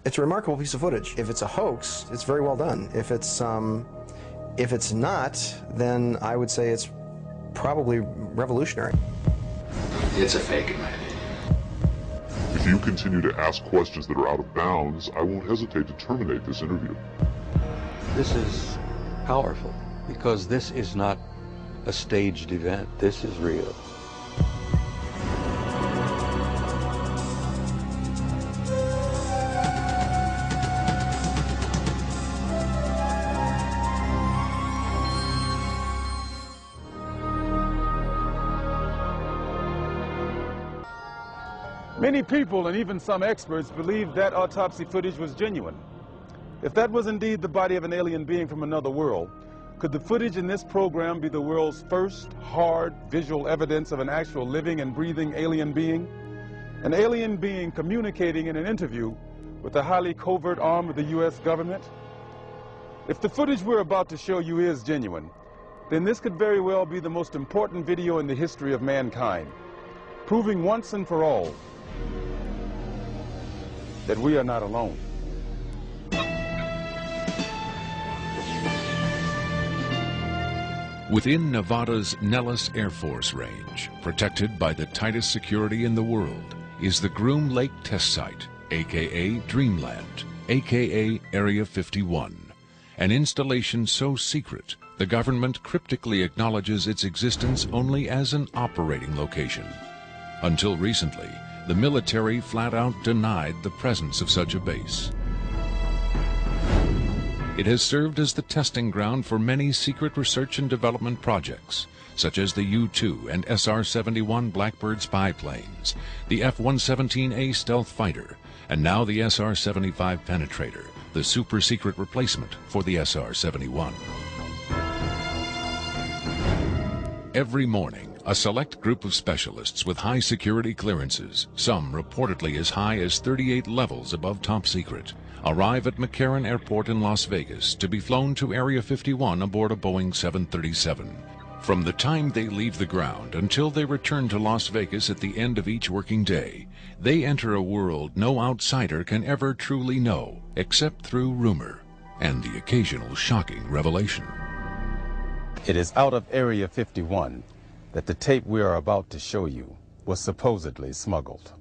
It's a remarkable piece of footage. If it's a hoax, it's very well done. If it's not, then I would say it's probably revolutionary. It's a fake, in my opinion. If you continue to ask questions that are out of bounds, I won't hesitate to terminate this interview. This is powerful because this is not a staged event. This is real. Many people and even some experts believe that autopsy footage was genuine. If that was indeed the body of an alien being from another world, could the footage in this program be the world's first hard visual evidence of an actual living and breathing alien being? An alien being communicating in an interview with the highly covert arm of the U.S. government? If the footage we're about to show you is genuine, then this could very well be the most important video in the history of mankind, proving once and for all that we are not alone. Within Nevada's Nellis Air Force Range, protected by the tightest security in the world, is the Groom Lake Test Site, aka Dreamland, aka Area 51, an installation so secret the government cryptically acknowledges its existence only as an operating location. Until recently, the military flat out denied the presence of such a base. It has served as the testing ground for many secret research and development projects, such as the U-2 and SR-71 Blackbird spy planes, the F-117A stealth fighter, and now the SR-75 penetrator, the super-secret replacement for the SR-71. Every morning, a select group of specialists with high security clearances, some reportedly as high as 38 levels above top secret, arrive at McCarran Airport in Las Vegas to be flown to Area 51 aboard a Boeing 737. From the time they leave the ground until they return to Las Vegas at the end of each working day, they enter a world no outsider can ever truly know, except through rumor and the occasional shocking revelation. It is out of Area 51 that the tape we are about to show you was supposedly smuggled.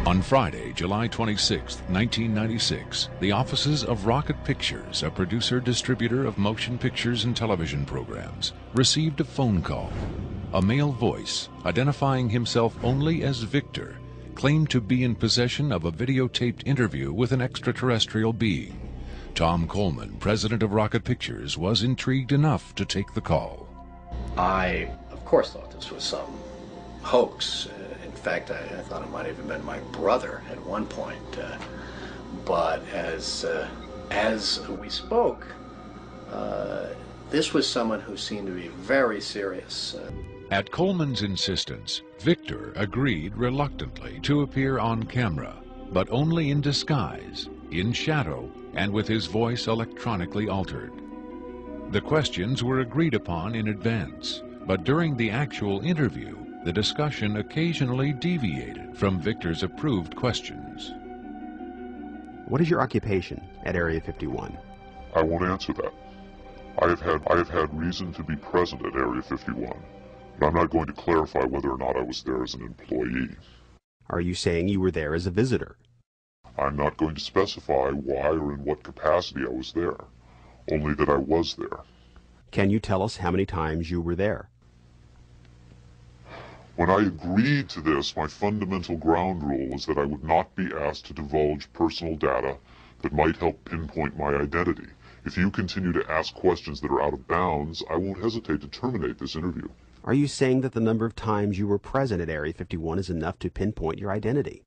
On Friday, July 26, 1996, the offices of Rocket Pictures, a producer-distributor of motion pictures and television programs, received a phone call. A male voice, identifying himself only as Victor, claimed to be in possession of a videotaped interview with an extraterrestrial being. Tom Coleman, president of Rocket Pictures, was intrigued enough to take the call. I, of course, thought this was some hoax. In fact, I thought it might have even been my brother at one point. But as we spoke, this was someone who seemed to be very serious. At Coleman's insistence, Victor agreed reluctantly to appear on camera, but only in disguise, in shadow, and with his voice electronically altered. The questions were agreed upon in advance, but during the actual interview, the discussion occasionally deviated from Victor's approved questions. What is your occupation at Area 51? I won't answer that. I have had reason to be present at Area 51, but I'm not going to clarify whether or not I was there as an employee. Are you saying you were there as a visitor? I'm not going to specify why or in what capacity I was there, only that I was there. Can you tell us how many times you were there? When I agreed to this, my fundamental ground rule was that I would not be asked to divulge personal data that might help pinpoint my identity. If you continue to ask questions that are out of bounds, I won't hesitate to terminate this interview. Are you saying that the number of times you were present at Area 51 is enough to pinpoint your identity?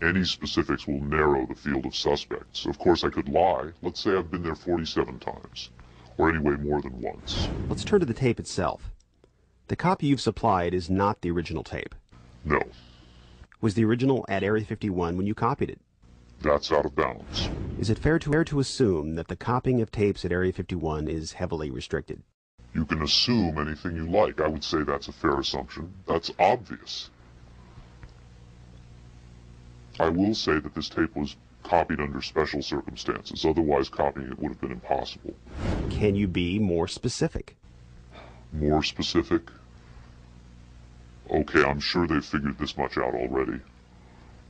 Any specifics will narrow the field of suspects. Of course, I could lie. Let's say I've been there 47 times, or anyway more than once. Let's turn to the tape itself. The copy you've supplied is not the original tape. No. Was the original at Area 51 when you copied it? That's out of bounds. Is it fair to assume that the copying of tapes at Area 51 is heavily restricted? You can assume anything you like. I would say that's a fair assumption. That's obvious. I will say that this tape was copied under special circumstances. Otherwise, copying it would have been impossible. Can you be more specific? More specific? Okay, I'm sure they've figured this much out already.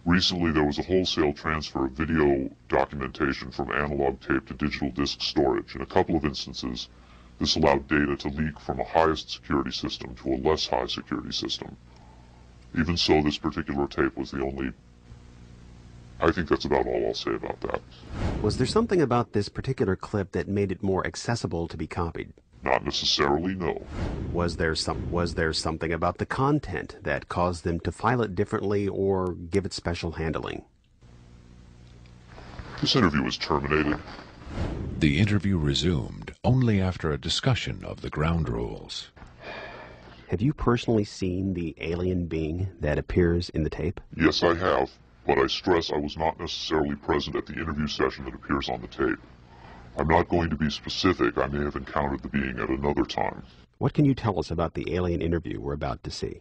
Recently, there was a wholesale transfer of video documentation from analog tape to digital disk storage. In a couple of instances, this allowed data to leak from a highest security system to a less high security system. Even so, this particular tape was the only... I think that's about all I'll say about that. Was there something about this particular clip that made it more accessible to be copied? Not necessarily, no. Was there something about the content that caused them to file it differently or give it special handling? This interview was terminated. The interview resumed only after a discussion of the ground rules. Have you personally seen the alien being that appears in the tape? Yes, I have, but I stress I was not necessarily present at the interview session that appears on the tape. I'm not going to be specific. I may have encountered the being at another time. What can you tell us about the alien interview we're about to see?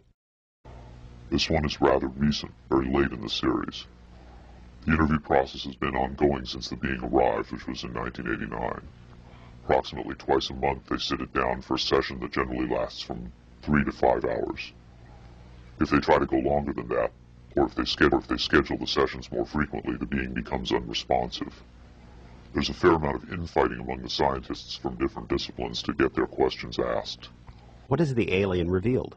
This one is rather recent, very late in the series. The interview process has been ongoing since the being arrived, which was in 1989. Approximately twice a month, they sit it down for a session that generally lasts from 3 to 5 hours. If they try to go longer than that, or if they schedule the sessions more frequently, the being becomes unresponsive. There's a fair amount of infighting among the scientists from different disciplines to get their questions asked. What has the alien revealed?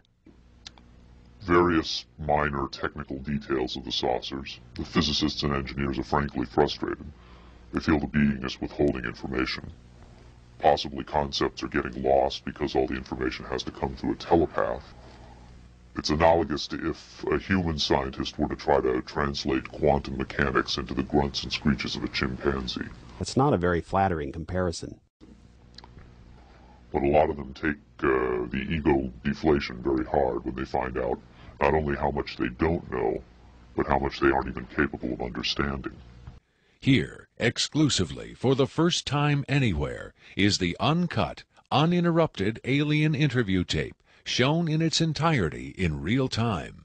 Various minor technical details of the saucers. The physicists and engineers are frankly frustrated. They feel the being is withholding information. Possibly concepts are getting lost because all the information has to come through a telepath. It's analogous to if a human scientist were to try to translate quantum mechanics into the grunts and screeches of a chimpanzee. That's not a very flattering comparison. But a lot of them take the ego deflation very hard when they find out not only how much they don't know, but how much they aren't even capable of understanding. Here, exclusively for the first time anywhere, is the uncut, uninterrupted alien interview tape, shown in its entirety in real time.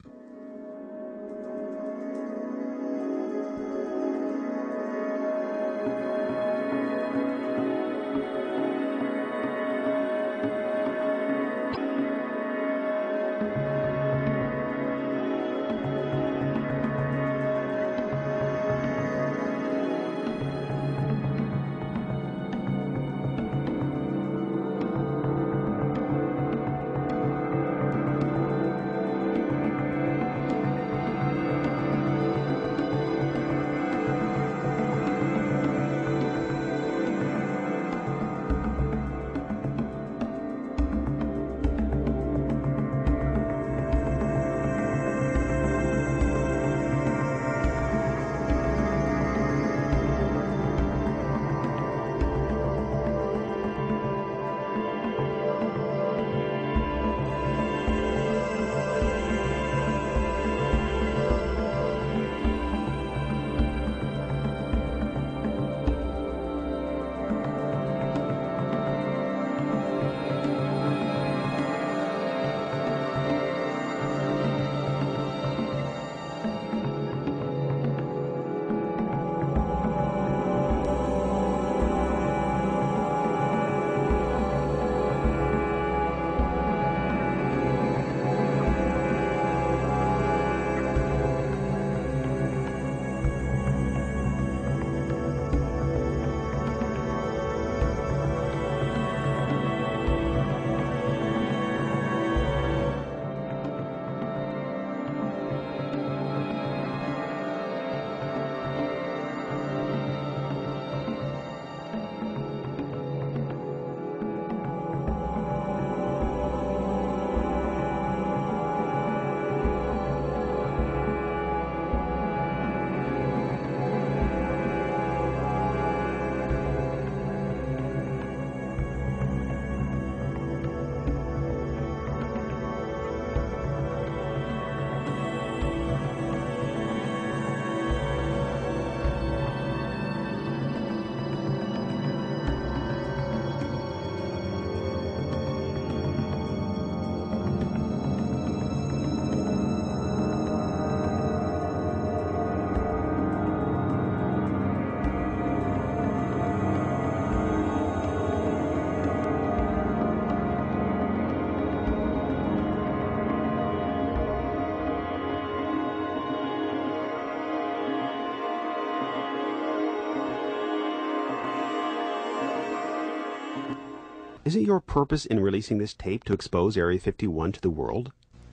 Is it your purpose in releasing this tape to expose Area 51 to the world?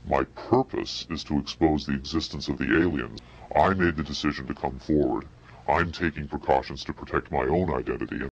My purpose is to expose the existence of the aliens. I made the decision to come forward. I'm taking precautions to protect my own identity.